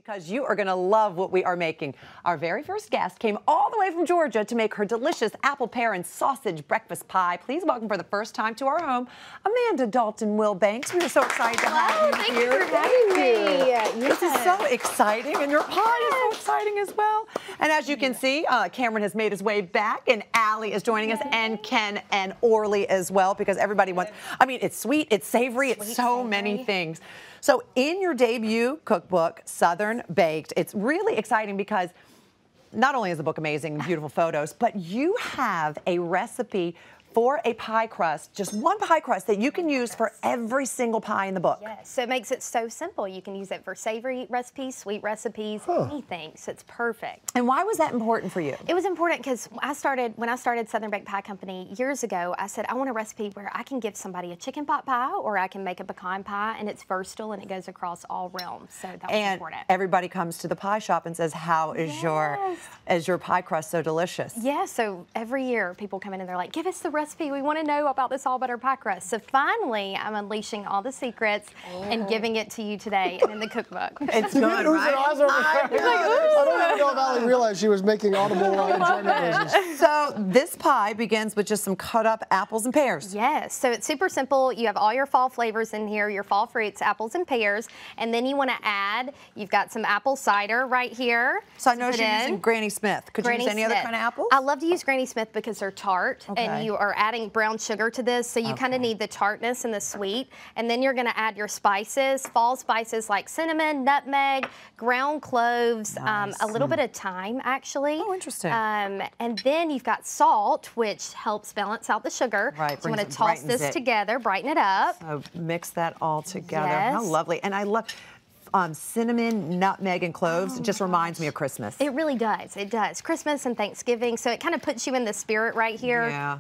Because you are going to love what we are making. Our very first guest came all the way from Georgia to make her delicious apple, pear, and sausage breakfast pie. Please welcome for the first time to our home, Amanda Dalton Wilbanks. We are so excited to have you thank here. You for having me. Yes. This is so exciting, and your pie is so exciting as well. And as you can see, Cameron has made his way back, and Allie is joining us, and Ken and Orly as well, because everybody wants, I mean, it's sweet, it's savory, it's so many things. So in your debut cookbook, Southern Baked, it's really exciting because not only is the book amazing, beautiful photos, but you have a recipe for a pie crust, just one pie crust that you can use for every single pie in the book. Yes, so it makes it so simple. You can use it for savory recipes, sweet recipes, anything, so it's perfect. And why was that important for you? It was important because when I started Southern Baked Pie Company years ago, I said, I want a recipe where I can give somebody a chicken pot pie or I can make a pecan pie, and it's versatile and it goes across all realms, so that was important. Everybody comes to the pie shop and says, how is your pie crust so delicious? Yeah, so every year people come in and they're like, give us the recipe. We want to know about this all butter pie crust. So finally, I'm unleashing all the secrets and giving it to you today and in the cookbook. It's good, right? I don't even know if Allie realized she was making audible enjoyment noises. So this pie begins with just some cut up apples and pears. Yes, so it's super simple. You have all your fall flavors in here, your fall fruits, apples and pears, and then you want to add, you've got some apple cider right here. So I know you're using Granny Smith. Could you use any other kind of apples? I love to use Granny Smith because they're tart, and you are adding brown sugar to this, so you kind of need the tartness and the sweet. And then you're going to add your spices, fall spices like cinnamon, nutmeg, ground cloves, a little bit of thyme actually. Oh, interesting. And then you've got salt, which helps balance out the sugar. Right. So you want to toss this together, brighten it up. So mix that all together. Yes. How lovely. And I love cinnamon, nutmeg, and cloves. It just reminds me of Christmas. It really does. It does. Christmas and Thanksgiving. So it kind of puts you in the spirit right here. Yeah.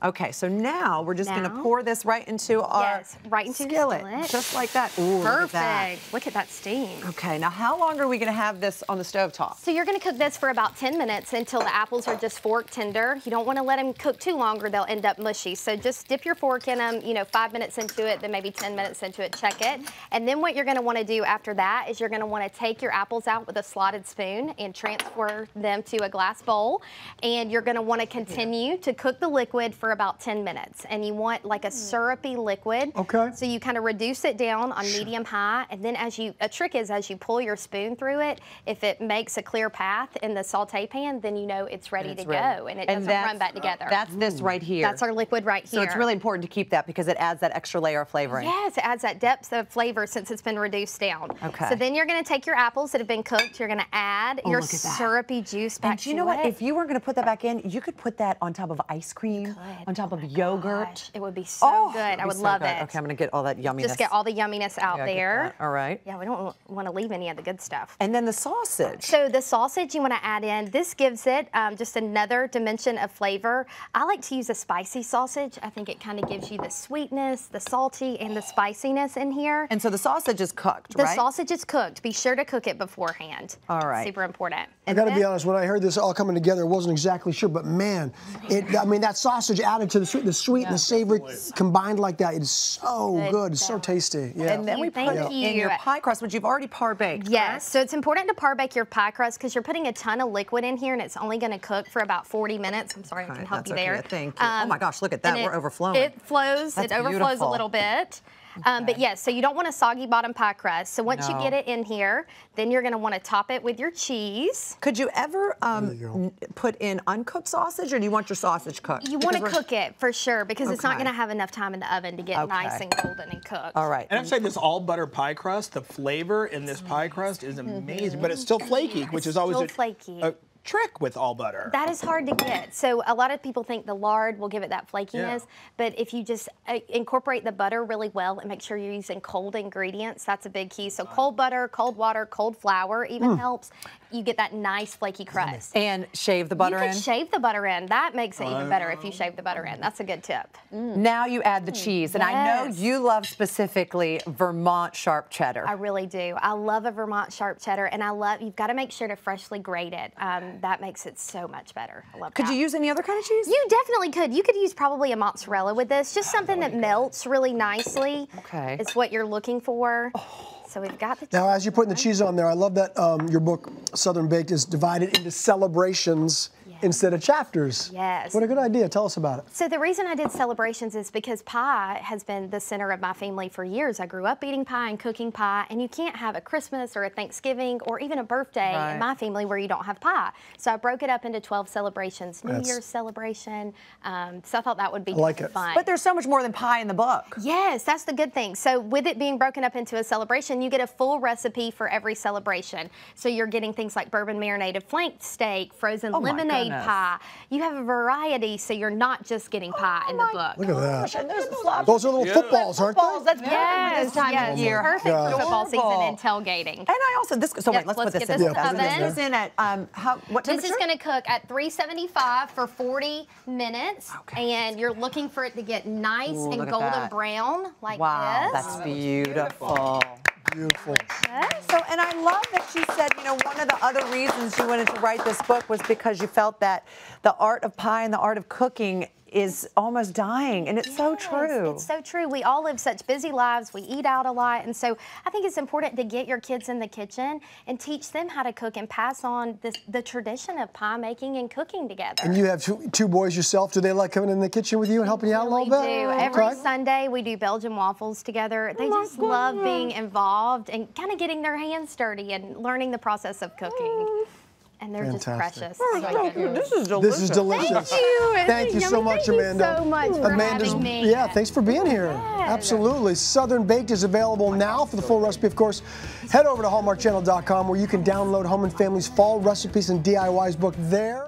Okay, so now we're just going to pour this right into our skillet. Just like that. Ooh, perfect. Look at that steam. Okay, now how long are we going to have this on the stove top? So you're going to cook this for about 10 minutes until the apples are just fork tender. You don't want to let them cook too long or they'll end up mushy. So just dip your fork in them, 5 minutes into it, then maybe 10 minutes into it, check it. And then what you're going to want to do after that is you're going to want to take your apples out with a slotted spoon and transfer them to a glass bowl. And you're going to want to continue to cook the liquid for about 10 minutes. And you want like a syrupy liquid. Okay. So you kind of reduce it down on medium high. And then a trick is as you pull your spoon through it, if it makes a clear path in the saute pan, then you know it's ready to go. And it doesn't run back together. That's this right here. That's our liquid right here. So it's really important to keep that because it adds that extra layer of flavoring. Yes, it adds that depth of flavor since it's been reduced down. Okay. So then you're going to take your apples that have been cooked. You're going to add your syrupy juice back to it. And you know what? If you weren't going to put that back in, you could put that on top of ice cream, on top of yogurt. Gosh, it would be so good. I would love it. Okay, I'm going to get all that yumminess. Just get all the yumminess out there. All right. Yeah, we don't want to leave any of the good stuff. And then the sausage. So the sausage you want to add in. This gives it just another dimension of flavor. I like to use a spicy sausage. I think it kind of gives you the sweetness, the salty, and the spiciness in here. And so the sausage is cooked, right? The sausage is cooked. Be sure to cook it beforehand. All right. Super important. I got to be honest, when I heard this all coming together, I wasn't exactly sure, but man, I mean, that sausage added to the sweet and the savory combined like that, it is so good. It's so tasty. Yeah. And then we put it in your pie crust, which you've already par-baked. Yes, so it's important to par-bake your pie crust because you're putting a ton of liquid in here and it's only going to cook for about 40 minutes. I'm sorry, I can help you there. Thank you. Oh my gosh, look at that. We're overflowing. It flows. It overflows a little bit. But yes, so you don't want a soggy bottom pie crust. So once you get it in here, then you're going to want to top it with your cheese. Could you ever put in uncooked sausage, or do you want your sausage cooked? You want to cook it for sure because it's not going to have enough time in the oven to get nice and golden and cooked. All right. And I'd say this all butter pie crust, the flavor in this pie crust is amazing, but it's still flaky, which is always a trick with all butter. That is hard to get. So a lot of people think the lard will give it that flakiness, but if you just incorporate the butter really well and make sure you're using cold ingredients, that's a big key. So cold butter, cold water, cold flour even helps. You get that nice flaky crust. And shave the butter in? You can shave the butter in. That makes it even better if you shave the butter in. That's a good tip. Now you add the cheese. And I know you love specifically Vermont sharp cheddar. I really do. I love a Vermont sharp cheddar, and you've got to make sure to freshly grate it. that makes it so much better. I love that. Could you use any other kind of cheese? You definitely could. You could use probably a mozzarella with this, just something that melts really nicely. Okay. It's what you're looking for. So we've got the cheese. Now, as you're putting the cheese on there, I love that your book, Southern Baked, is divided into celebrations instead of chapters. Yes. What a good idea. Tell us about it. So the reason I did celebrations is because pie has been the center of my family for years. I grew up eating pie and cooking pie, and you can't have a Christmas or a Thanksgiving or even a birthday in my family where you don't have pie. So I broke it up into 12 celebrations, New Year's celebration. So I thought that would be fun. But there's so much more than pie in the book. Yes, that's the good thing. So with it being broken up into a celebration, you get a full recipe for every celebration. So you're getting things like bourbon marinated flank steak, frozen lemonade pie. You have a variety, so you're not just getting pie in the book. Look at that. And there's the Those are little footballs, aren't they? That's perfect this time of year. Perfect for football season and tailgating. And I also, so wait, let's put this in. This is in at, what temperature? This is going to cook at 375 for 40 minutes. And you're looking for it to get nice and golden brown like this. Wow, that's beautiful. Beautiful. So, and I love that she said, you know, one of the other reasons you wanted to write this book was because you felt that the art of pie and the art of cooking is almost dying, and it's so true. It's so true. We all live such busy lives. We eat out a lot, and so I think it's important to get your kids in the kitchen and teach them how to cook and pass on the tradition of pie making and cooking together. And you have two boys yourself. Do they like coming in the kitchen with you and helping you out a little bit? We do. Every Sunday we do Belgian waffles together. They just love being involved and kind of getting their hands dirty and learning the process of cooking. And they're just precious. This is delicious. This is delicious. Thank you. Thank you so much, Amanda. Thank you so much for having me. Yeah, thanks for being here. Absolutely. Southern Baked is available now. For the full recipe, of course, head over to hallmarkchannel.com where you can download Home and Family's Fall Recipes and DIYs book there.